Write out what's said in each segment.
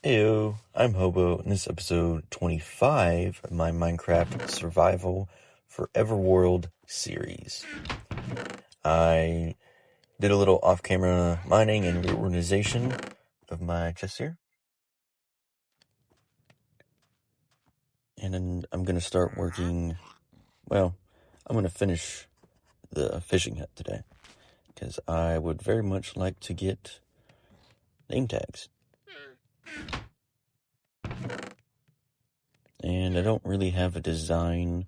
Heyo, I'm Hobo, and this is episode 25 of my Minecraft Survival Forever World series. I did a little off-camera mining and reorganization of my chest here. And then I'm going to start working, I'm going to finish the fishing hut today, because I would very much like to get name tags. And I don't really have a design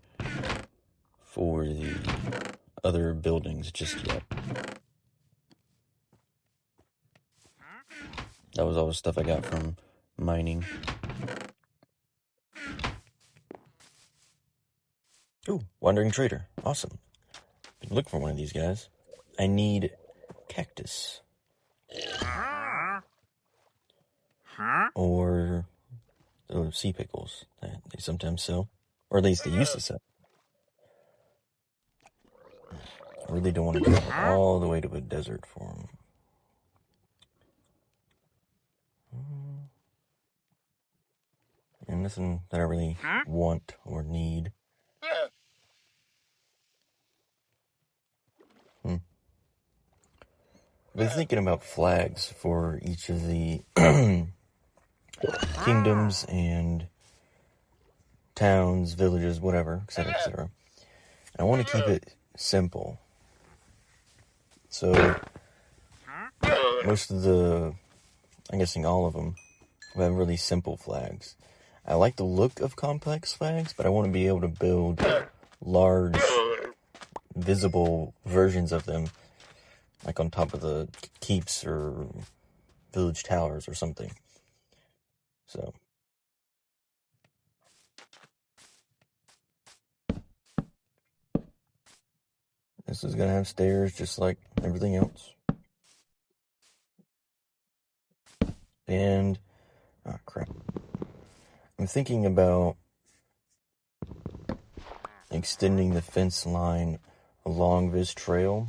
for the other buildings just yet. That was all the stuff I got from mining. Ooh, Wandering Trader. Awesome. Been looking for one of these guys. I need cactus. Or those sea pickles that they sometimes sell. Or at least they used to sell. I really don't want to travel all the way to a desert for them. And nothing that I really want or need. I've been thinking about flags for each of the kingdoms and towns, villages, whatever, etc., etc. I want to keep it simple. So, most of I'm guessing all of them, have really simple flags. I like the look of complex flags, but I want to be able to build large, visible versions of them, like on top of the keeps or village towers or something. So, this is going to have stairs just like everything else. And, oh crap. I'm thinking about extending the fence line along this trail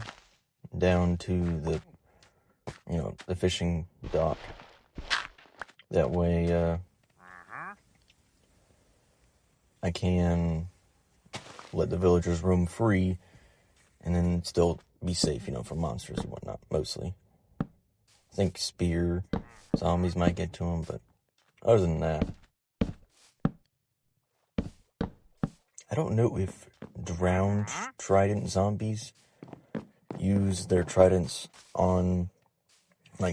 down to the fishing dock. That way, I can let the villagers roam free and then still be safe, from monsters and whatnot, mostly. I think spear zombies might get to them, but other than that, I don't know if drowned trident zombies use their tridents on,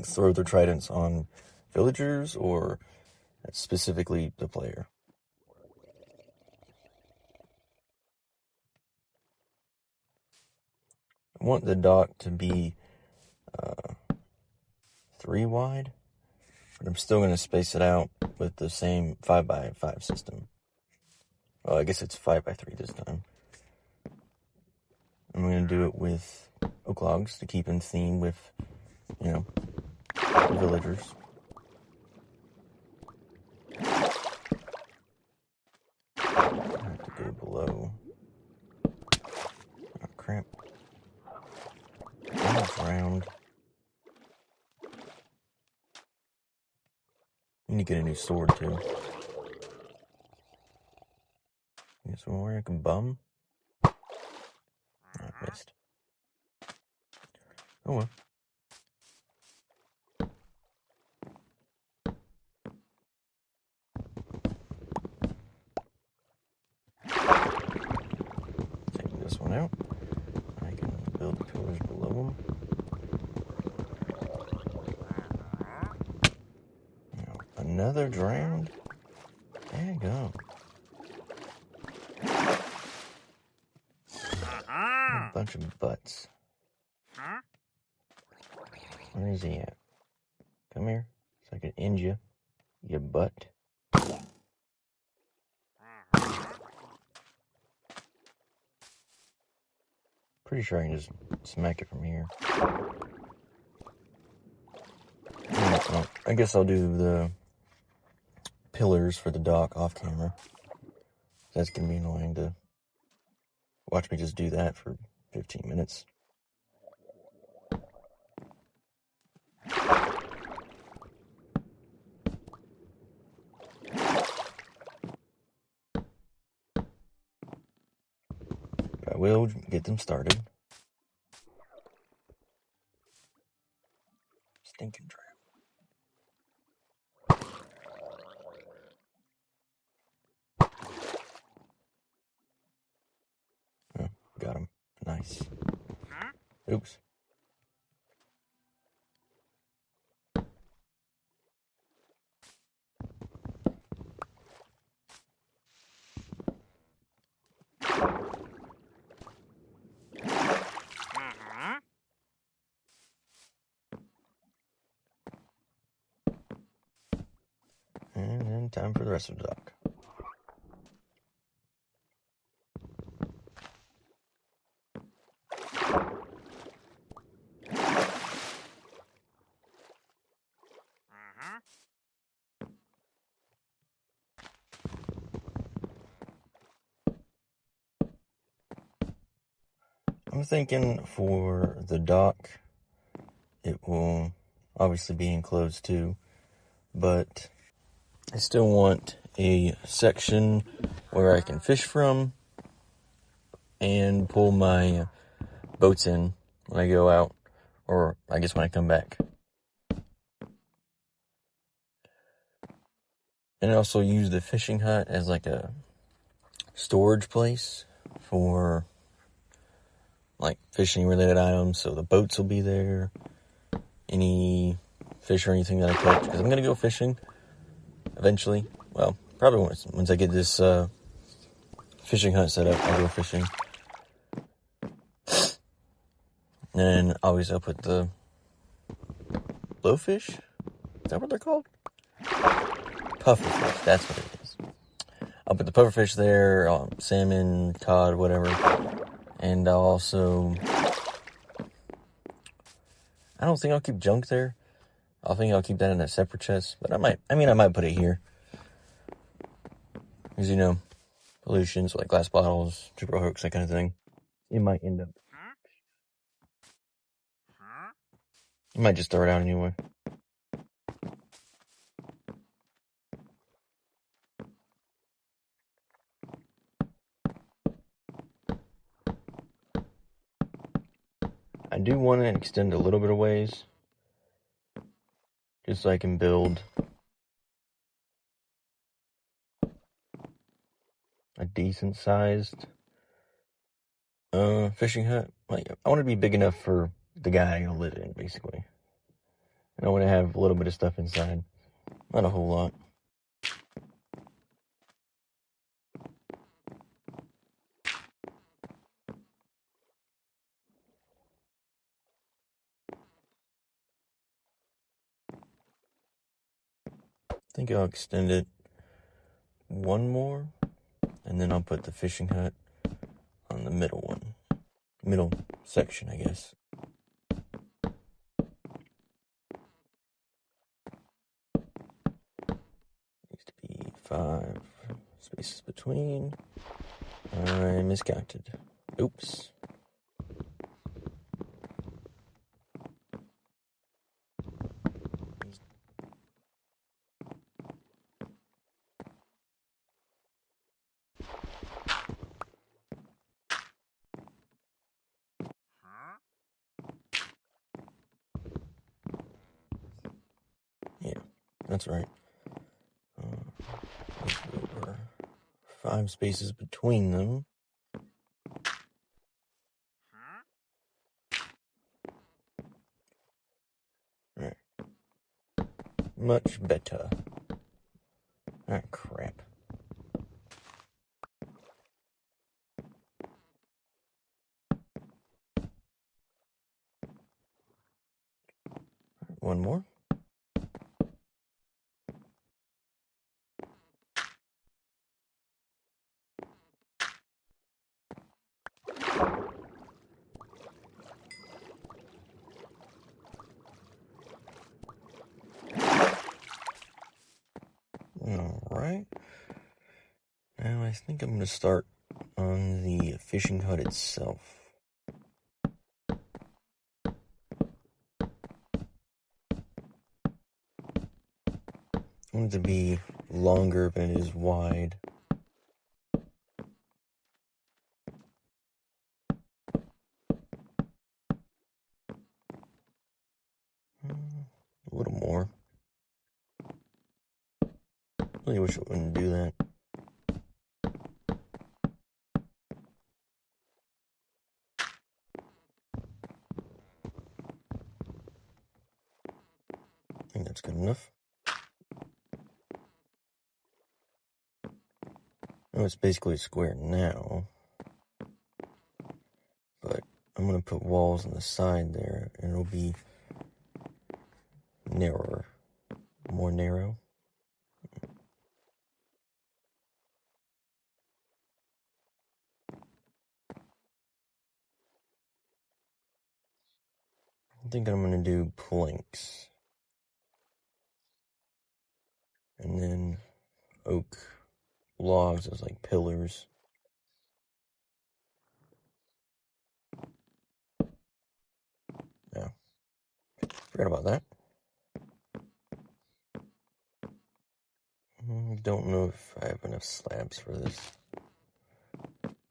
throw their tridents on villagers, or specifically the player. I want the dock to be 3 wide, but I'm still going to space it out with the same 5x5 system. Well, I guess it's 5x3 this time. I'm going to do it with oak logs to keep in theme with, villagers. I have to go below. Oh, crap. I'm drowned. I need to get a new sword, too. Is there where I can bum? Oh, I missed. Oh well. Taking this one out. I can build pillars below them. Now, another drowned? There you go. A bunch of butts. Where is he at? Come here, so I can end you, you butt. Pretty sure I can just smack it from here. Well, I guess I'll do the pillars for the dock off camera. That's gonna be annoying to watch me just do that for 15 minutes. will get them started. Stinking trap. Oh, got him. Nice. Oops. And then time for the rest of the dock. I'm thinking for the dock, it will obviously be enclosed too, but I still want a section where I can fish from and pull my boats in when I go out, or I guess when I come back. And also use the fishing hut as like a storage place for like fishing related items, so the boats will be there, any fish or anything that I catch, because I'm going to go fishing eventually. Well, probably once I get this fishing hut set up, I'll go fishing. And always I'll put the blowfish, is that what they're called? Pufferfish, that's what it is. I'll put the pufferfish there, salmon, cod, whatever. And I'll also, I don't think I'll keep junk there. I think I'll keep that in a separate chest, but I might put it here. Because, you know, pollution, so like glass bottles, triple hooks, that kind of thing. It might end up. You might just throw it out anyway. I do want to extend a little bit of ways, just so I can build a decent sized fishing hut. Like, I want it to be big enough for the guy to live in, basically. And I want to have a little bit of stuff inside. Not a whole lot. I think I'll extend it one more, and then I'll put the fishing hut on the middle section, I guess. Needs to be 5 spaces between. I miscounted. Oops. Yeah, that's right. There were 5 spaces between them. Right. Much better. Ah, crap. One more. Alright. Now I think I'm going to start on the fishing hut itself. I want it to be longer than it is wide. Really wish it wouldn't do that. I think that's good enough. Oh, it's basically a square now. But I'm going to put walls on the side there, and it'll be narrower. More narrow. I think I'm going to do planks. And then oak logs as like pillars. Yeah. Forgot about that. Don't know if I have enough slabs for this.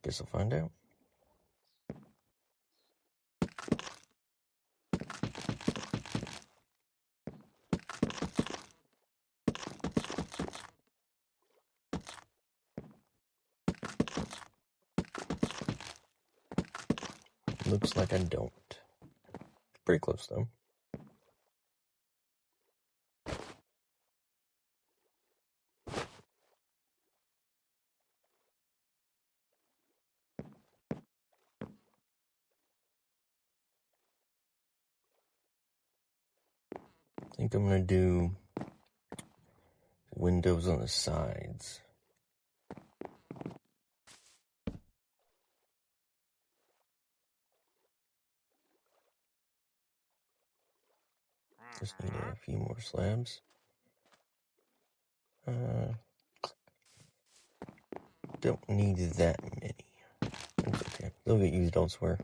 Guess I'll find out. Looks like I don't. Pretty close though. I think I'm going to do windows on the sides. Just need a few more slabs. Don't need that many. That's okay. They'll get used elsewhere.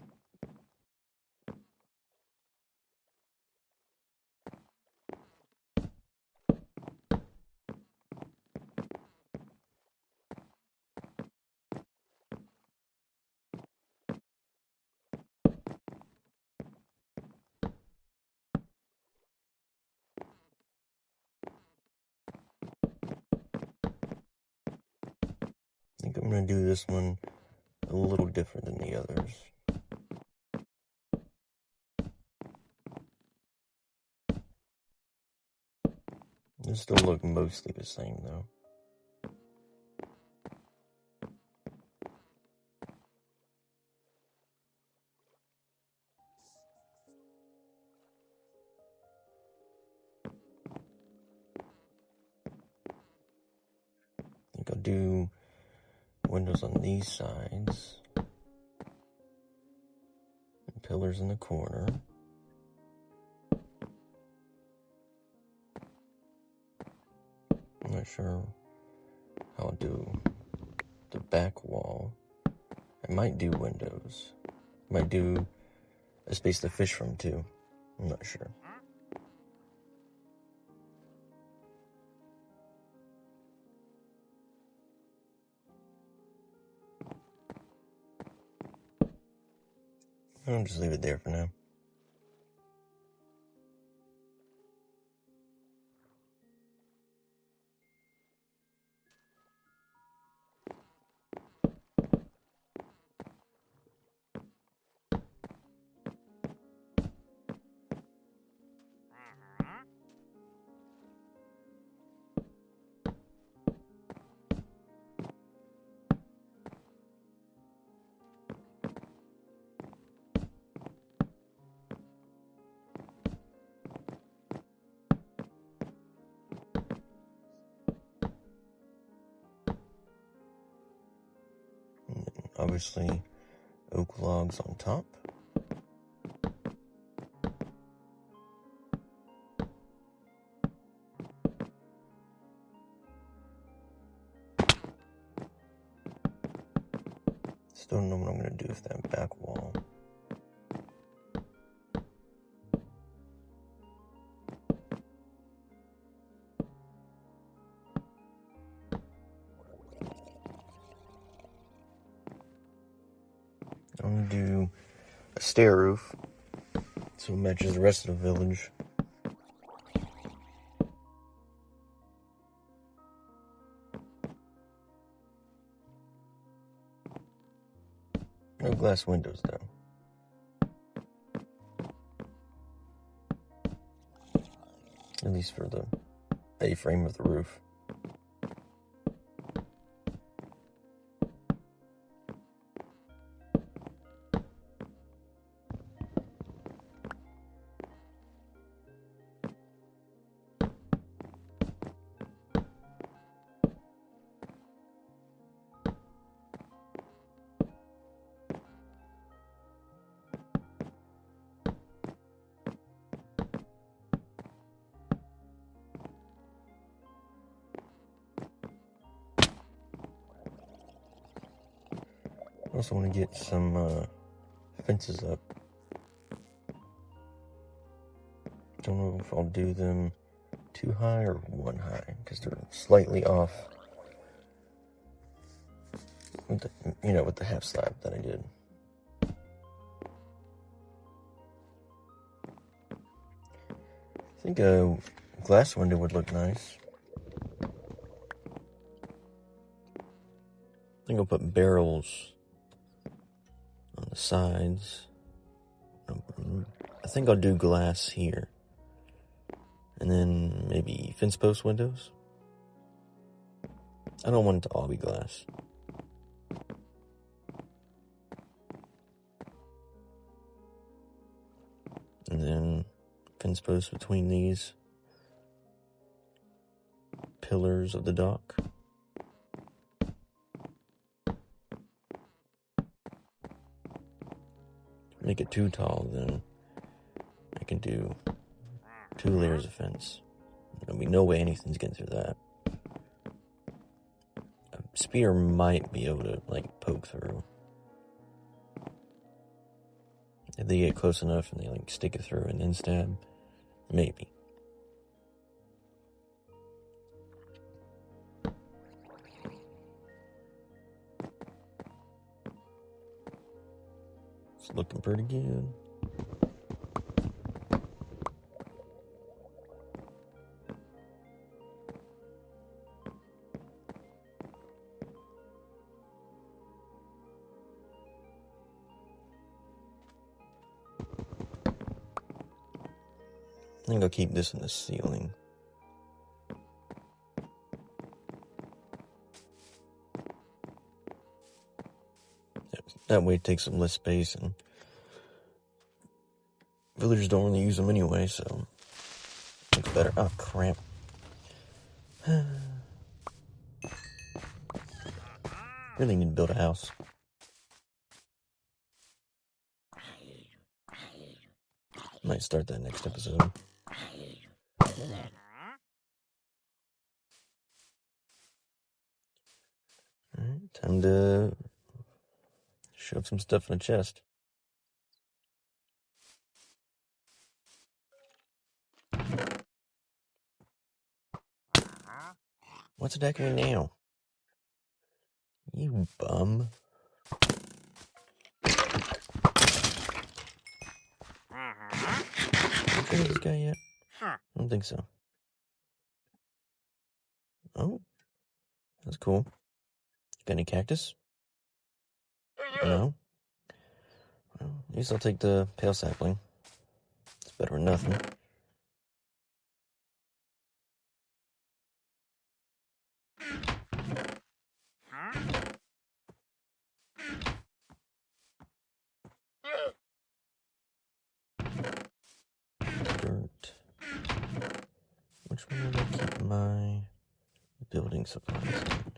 I think I'm going to do this one a little different than the others. They still look mostly the same though. I think I'll do windows on these sides. And pillars in the corner. I'm not sure how I'll do the back wall. I might do windows. Might do a space to fish from too. I'm not sure. I'll just leave it there for now. And then obviously oak logs on top. Still don't know what I'm going to do with that back wall. I'm going to do a stair roof so it matches the rest of the village. No glass windows, though. At least for the A-frame of the roof. I also want to get some fences up. Don't know if I'll do them too high or one high, because they're slightly off with the, with the half slab that I did. I think a glass window would look nice. I think I'll put barrels on the sides. I think I'll do glass here. And then maybe fence post windows. I don't want it to all be glass. And then fence posts between these pillars of the dock. Make it too tall, then I can do 2 layers of fence. There'll be no way anything's getting through that. A spear might be able to, poke through. If they get close enough and they, stick it through and then stab, maybe. It's looking pretty good. I think I'll keep this in the ceiling. That way it takes up less space, and villagers don't really use them anyway, so it's better. Oh, crap. Really need to build a house. Might start that next episode. Alright, time to shove some stuff in a chest. What's attacking me now? You bum. Have you trained this guy yet? I don't think so. Oh, that's cool. Got any cactus? No? Well, at least I'll take the pale sapling. It's better than nothing. Dirt. Which one would I keep my building supplies in?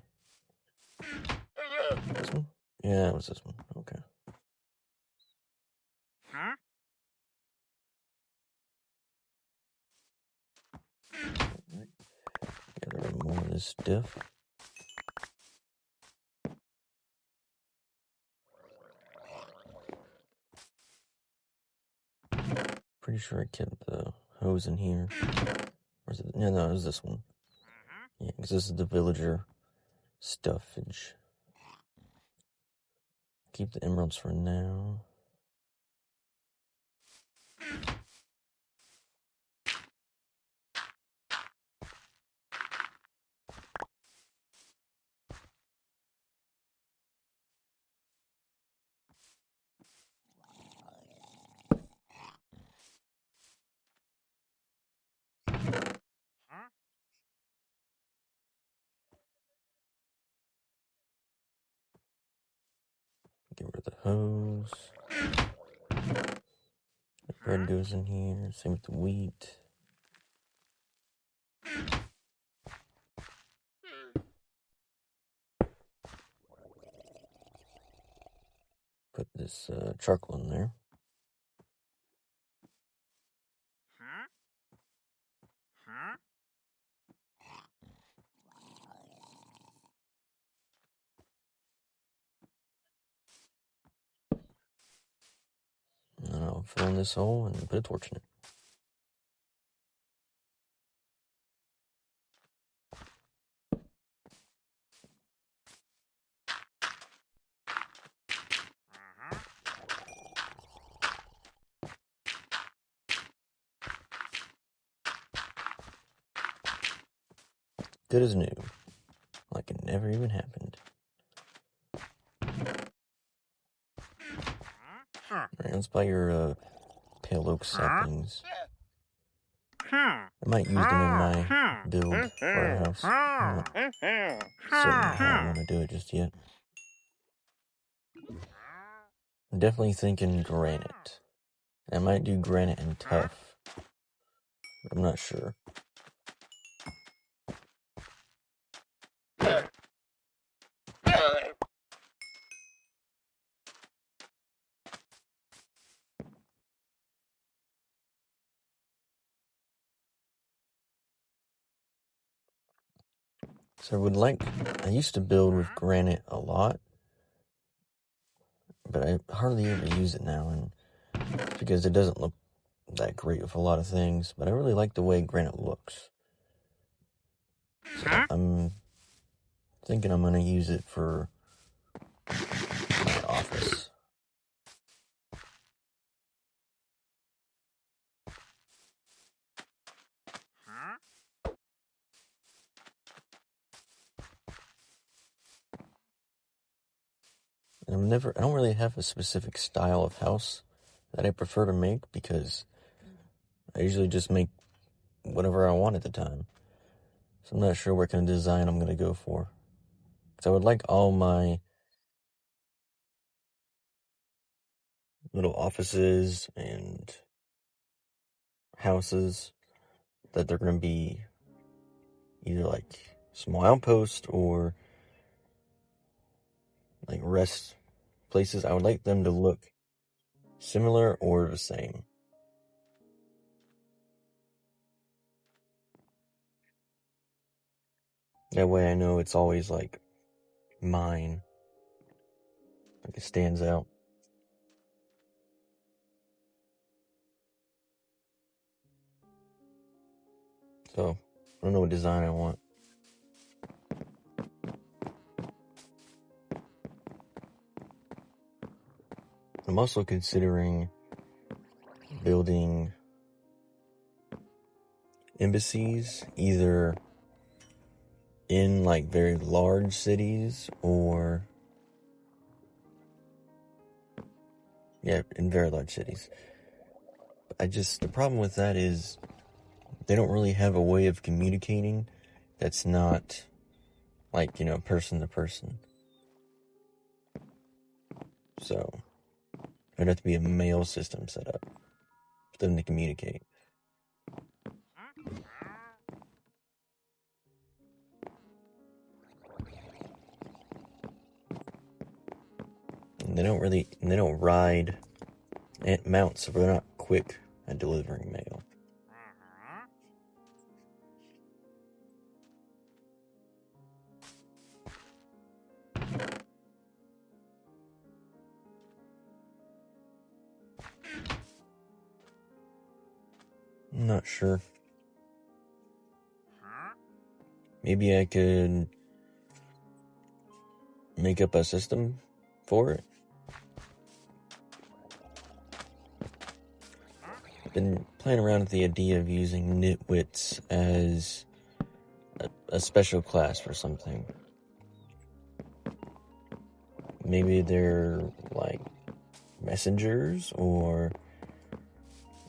This one? Yeah, it was this one. Okay. Gather more of this stuff. Pretty sure I kept the hose in here. Or is it? No, it was this one. Yeah, because this is the villager stuffage. Keep the emeralds for now. Get rid of the hose. The bread goes in here. Same with the wheat. Put this charcoal in there. And I'll fill in this hole and put a torch in it. Good as new. Like it never even happened. Alright, let's buy your pale oak saplings. I might use them in my build for our house. I'm not certain how I want to do it just yet. I'm definitely thinking granite. I might do granite and tough, but I'm not sure. So I used to build with granite a lot, but I hardly ever use it now, and because it doesn't look that great with a lot of things, but I really like the way granite looks. So I'm thinking I'm going to use it for my office. And I don't really have a specific style of house that I prefer to make because I usually just make whatever I want at the time. So I'm not sure what kind of design I'm going to go for. Because I would like all my little offices and houses that they're going to be either like small outposts or like rest places. I would like them to look similar or the same. That way I know it's always like mine. Like it stands out. So I don't know what design I want. I'm also considering building embassies either in like very large cities or in very large cities. The problem with that is they don't really have a way of communicating that's not like, person to person. So there'd have to be a mail system set up for them to communicate. And they don't ride mounts, so they're not quick at delivering mail. I'm not sure. Maybe I could make up a system for it. I've been playing around with the idea of using nitwits as a special class for something. Maybe they're like messengers or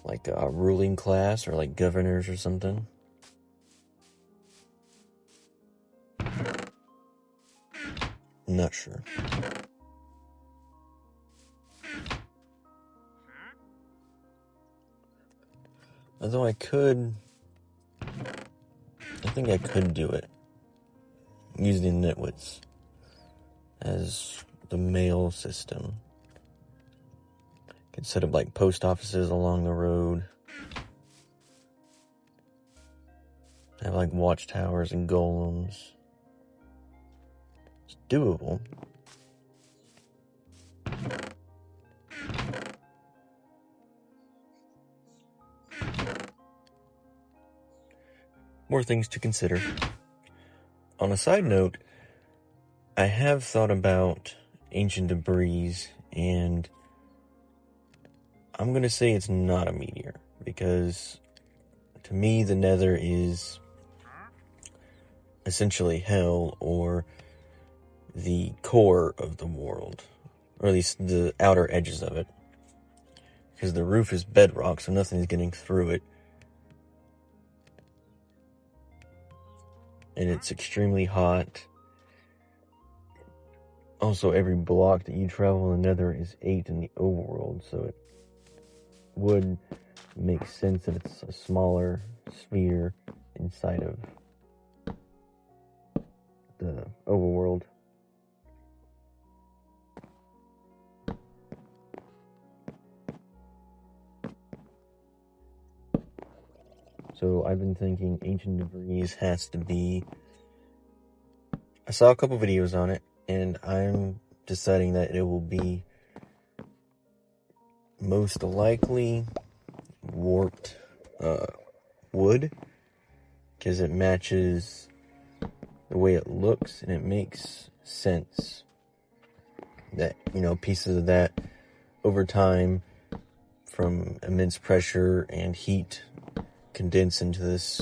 like a ruling class or like governors or something. I'm not sure. Although I think I could do it using nitwits as the mail system. Could set up like post offices along the road. Have like watchtowers and golems. It's doable. More things to consider. On a side note, I have thought about ancient debris, and I'm going to say it's not a meteor, because to me the Nether is essentially hell, or the core of the world, or at least the outer edges of it, because the roof is bedrock, so nothing's getting through it, and it's extremely hot. Also, every block that you travel in the Nether is 8 in the overworld, so it would make sense that it's a smaller sphere inside of the overworld. So I've been thinking ancient debris has to be... I saw a couple videos on it, and I'm deciding that it will be most likely warped wood, because it matches the way it looks, and it makes sense that, pieces of that over time from immense pressure and heat condense into this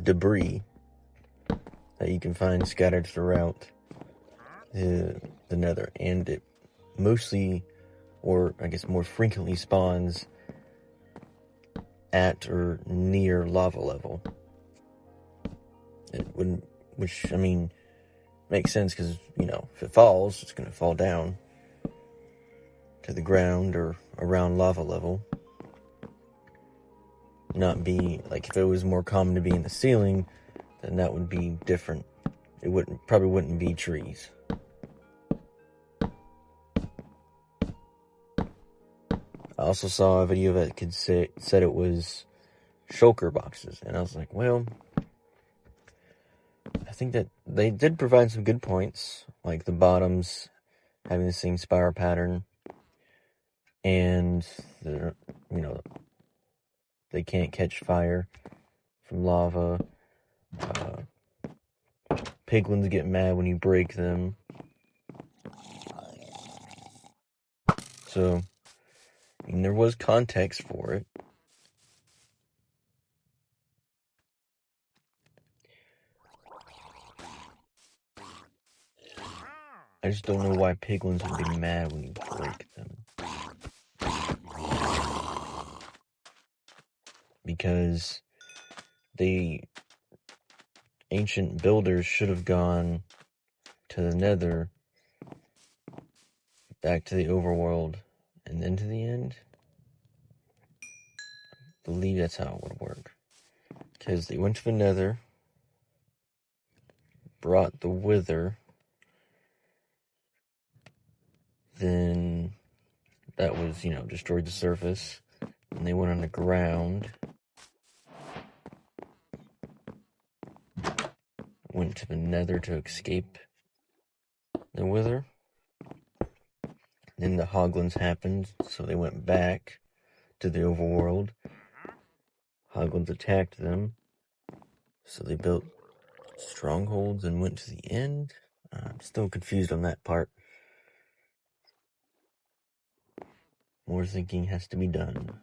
debris that you can find scattered throughout the Nether, and it mostly, or I guess more frequently, spawns at or near lava level. It wouldn't, which, I mean, makes sense, because, if it falls, it's going to fall down to the ground or around lava level. Not be, like, if it was more common to be in the ceiling, then that would be different. It probably wouldn't be trees. I also saw a video that said it was shulker boxes, and I was like, well, I think that they did provide some good points, like the bottoms having the same spiral pattern, and they can't catch fire from lava. Piglins get mad when you break them. So, there was context for it. I just don't know why piglins would be mad when you break them. Because ancient builders should have gone to the Nether, back to the overworld, and then to the end. I believe that's how it would work. Because they went to the Nether, brought the Wither, then that was, destroyed the surface, and they went underground, went to the Nether to escape the Wither. Then the Hoglins happened, so they went back to the overworld. Hoglins attacked them, so they built strongholds and went to the end. I'm still confused on that part. More thinking has to be done.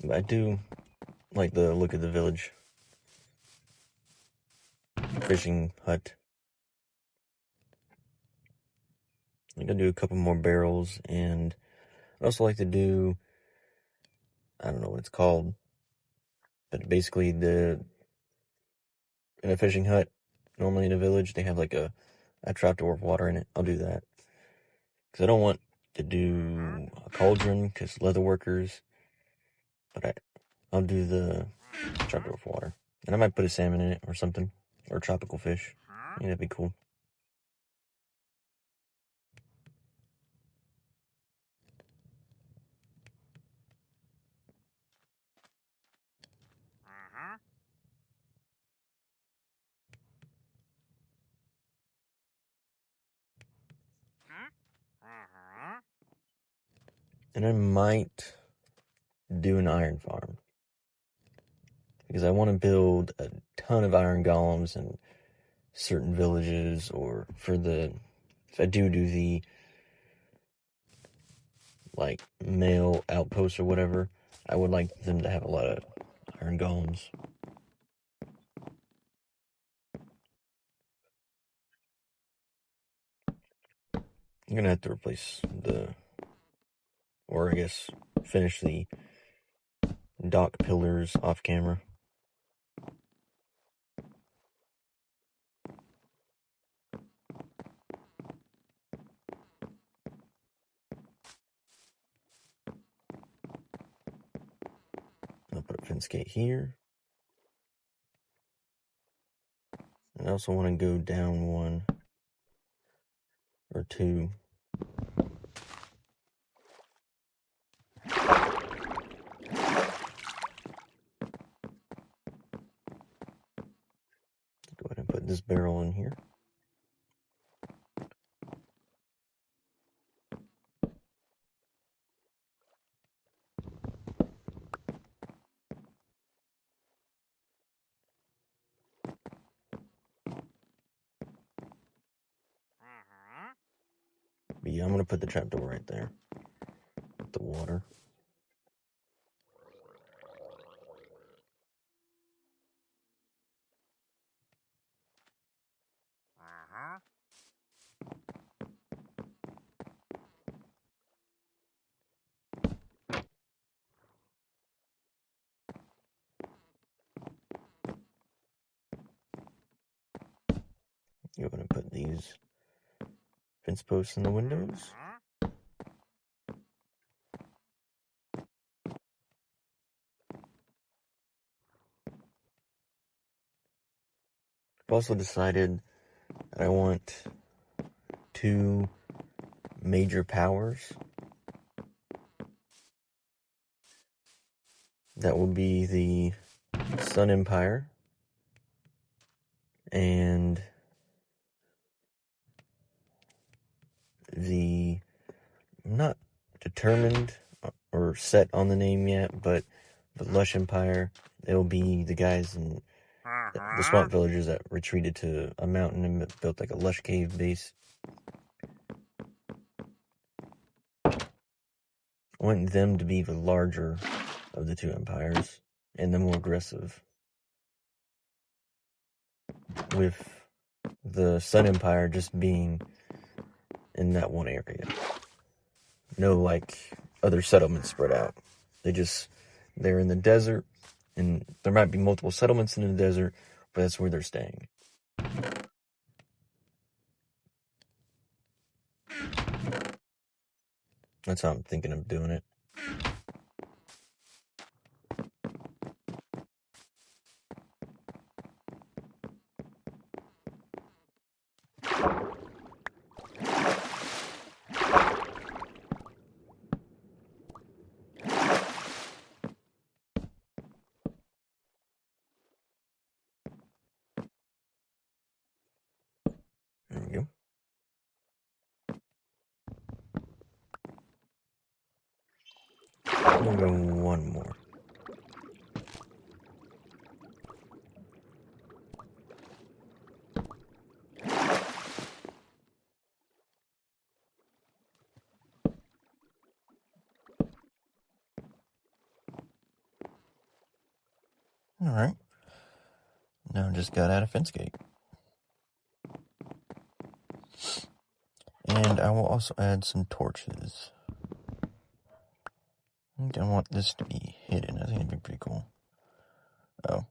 But I do like the look of the village. Fishing hut. I'm gonna do a couple more barrels, and I'd also like to do, I don't know what it's called, but basically the in a fishing hut, normally in a village, they have like a trapdoor with water in it. I'll do that. Because I don't want to do a cauldron, because leatherworkers, but I'll do the trapdoor with water. And I might put a salmon in it or something, or a tropical fish. Yeah, that'd be cool. And I might do an iron farm. Because I want to build a ton of iron golems in certain villages, or if I do the, like, male outposts or whatever, I would like them to have a lot of iron golems. I'm gonna have to replace or I guess finish the dock pillars off camera. I'll put a fence gate here. And I also want to go down one or two. Go ahead and put this barrel in here. But yeah, I'm gonna put the trapdoor right there. With the water. Go ahead and put these fence posts in the windows. I've also decided that I want 2 major powers. That will be the Sun Empire and I'm not determined or set on the name yet, but the Lush Empire, it'll be the guys in the swamp villagers that retreated to a mountain and built like a lush cave base. I want them to be the larger of the 2 empires and the more aggressive, with the Sun Empire just being in that one area. No, like, other settlements spread out. They're in the desert, and there might be multiple settlements in the desert, but that's where they're staying. That's how I'm thinking of doing it. There we go. I'm gonna go one more. Alright. Now I just got out of fence gate. And I will also add some torches. I don't want this to be hidden. I think it'd be pretty cool. Oh.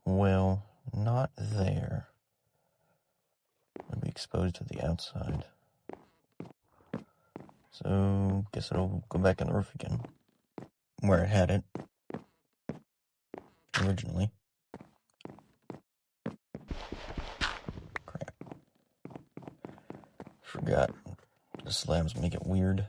Well, not there. It'll be exposed to the outside. So, guess it'll go back in the roof again. Where it had it originally. Crap. Forgot. The slabs make it weird.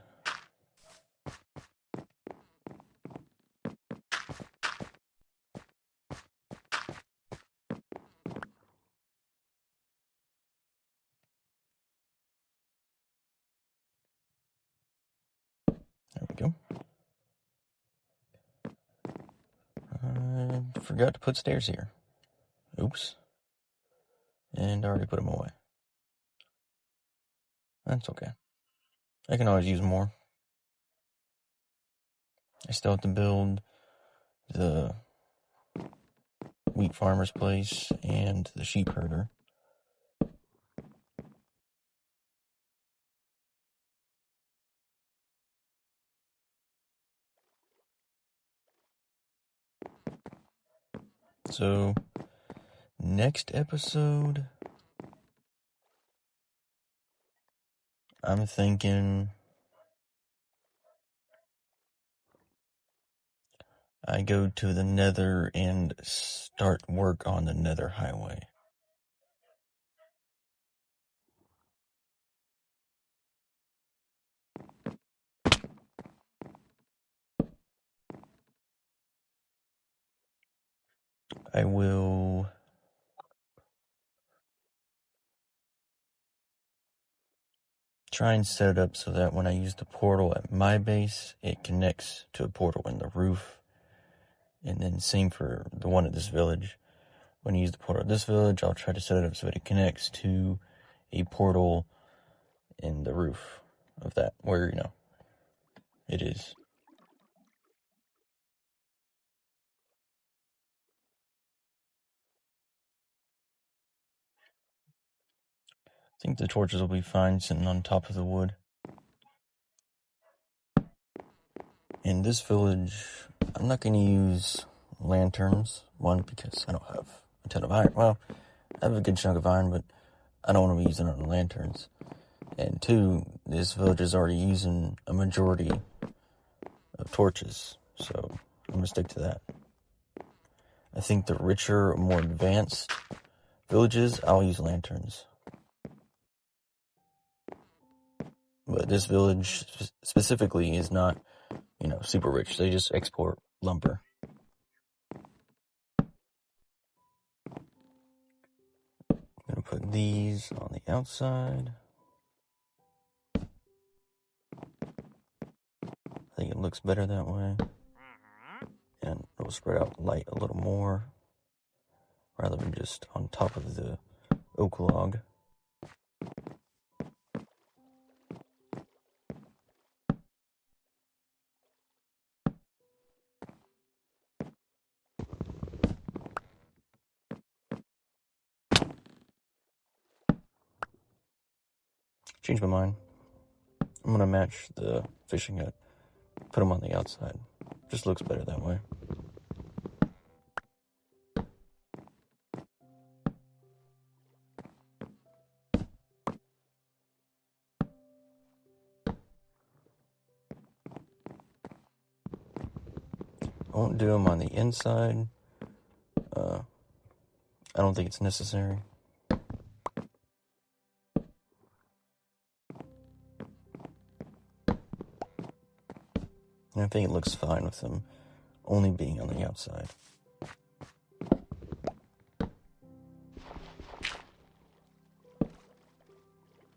There we go. I forgot to put stairs here. Oops. And I already put them away. That's okay. I can always use more. I still have to build the wheat farmer's place and the sheep herder. So, next episode, I'm thinking I go to the Nether and start work on the Nether highway. I will try and set it up so that when I use the portal at my base, it connects to a portal in the roof. And then same for the one at this village. When you use the portal at this village, I'll try to set it up so that it connects to a portal in the roof of that, where, it is. I think the torches will be fine sitting on top of the wood. In this village, I'm not going to use lanterns. One, because I don't have a ton of iron. Well, I have a good chunk of iron, but I don't want to be using it on lanterns. And two, this village is already using a majority of torches, so I'm going to stick to that. I think the richer, more advanced villages, I'll use lanterns. But this village specifically is not, super rich. They just export lumber. I'm going to put these on the outside. I think it looks better that way. And it'll spread out light a little more, rather than just on top of the oak log. Change my mind. I'm going to match the fishing hut. Put them on the outside. Just looks better that way. I won't do them on the inside. I don't think it's necessary. And I think it looks fine with them only being on the outside.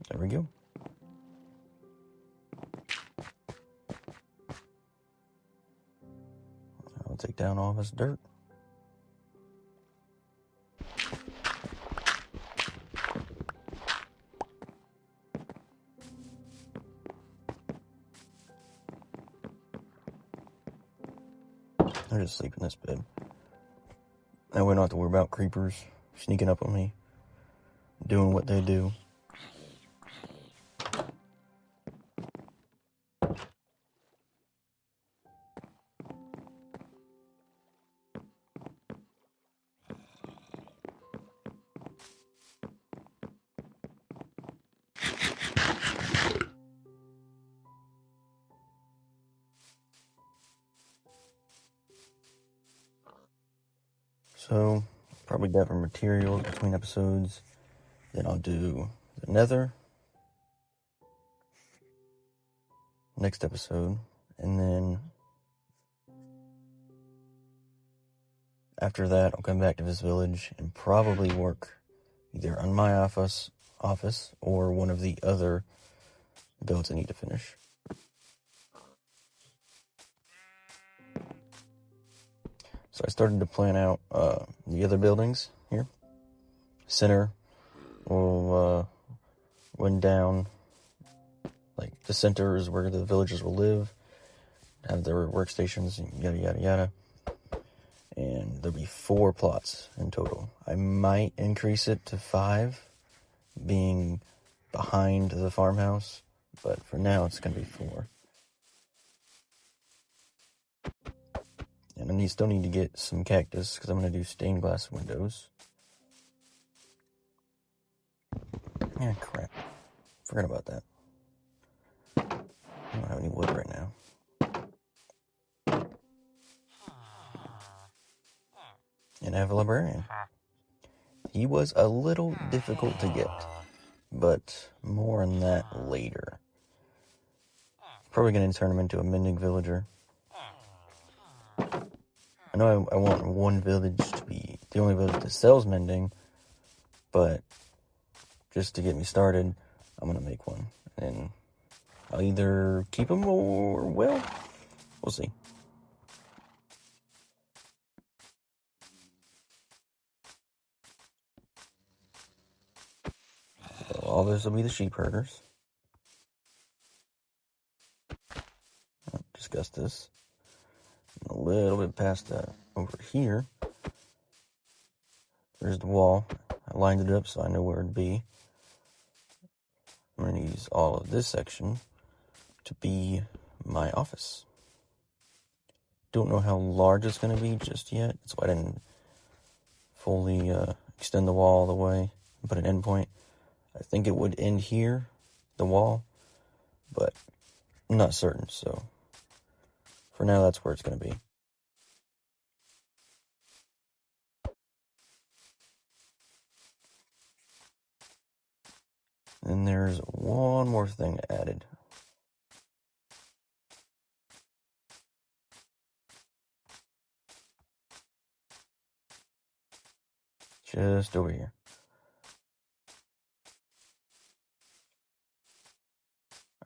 There we go. I'll take down all this dirt. I'll just sleep in this bed. That way I don't have to worry about creepers sneaking up on me, doing what they do. So, probably gather materials between episodes. Then I'll do the Nether next episode. And then after that, I'll come back to this village and probably work either on my office or one of the other builds I need to finish. So I started to plan out the other buildings here. Center will run down, like the center is where the villagers will live, have their workstations, and yada yada yada. And there'll be 4 plots in total. I might increase it to 5, being behind the farmhouse, but for now it's going to be 4. And I still need to get some cactus, because I'm going to do stained glass windows. Yeah, crap. Forgot about that. I don't have any wood right now. And I have a librarian. He was a little difficult to get, but more on that later. Probably going to turn him into a mending villager. I know I want one village to be the only village that sells mending, but just to get me started, I'm going to make one. And I'll either keep him or, well, we'll see. So all this will be the sheep herders. I'll discuss this. A little bit past that over here. There's the wall. I lined it up so I know where it'd be. I'm going to use all of this section to be my office. Don't know how large it's going to be just yet. That's why I didn't fully extend the wall all the way and put an endpoint. I think it would end here, the wall, but I'm not certain, so for now that's where it's going to be. And there's one more thing added. Just over here.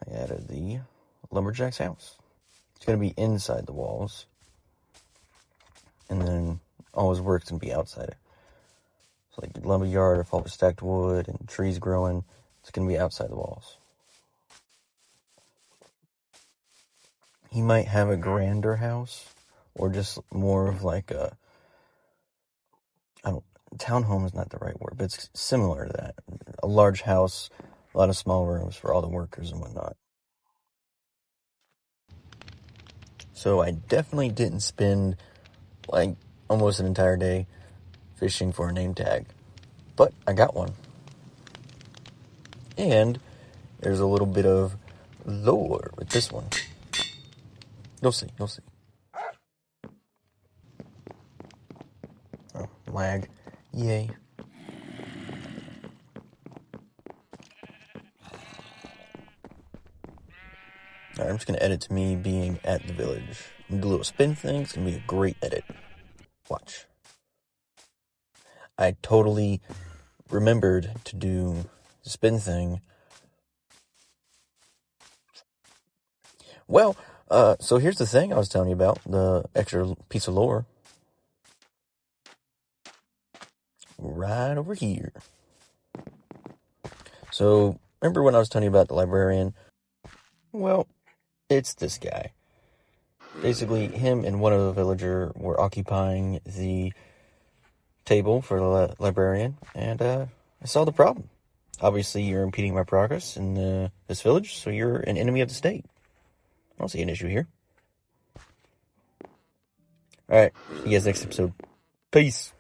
I added the lumberjack's house. It's going to be inside the walls. And then all his work's going to be outside it. So like the lumber yard, if all the stacked wood and trees growing, it's going to be outside the walls. He might have a grander house, or just more of like a, townhome is not the right word, but it's similar to that. A large house, a lot of small rooms for all the workers and whatnot. So I definitely didn't spend like almost an entire day fishing for a name tag, but I got one. And there's a little bit of lore with this one. You'll see. Oh, lag. Yay. Alright, I'm just going to edit to me being at the village. I'm going to do a little spin thing. It's going to be a great edit. Watch. I totally remembered to do the spin thing. Well, so here's the thing I was telling you about, the extra piece of lore. Right over here. So, remember when I was telling you about the librarian? Well, it's this guy. Basically, him and one other villager were occupying the table for the librarian, and I saw the problem. Obviously, you're impeding my progress in this village, so you're an enemy of the state. I don't see an issue here. Alright, see you guys next episode. Peace.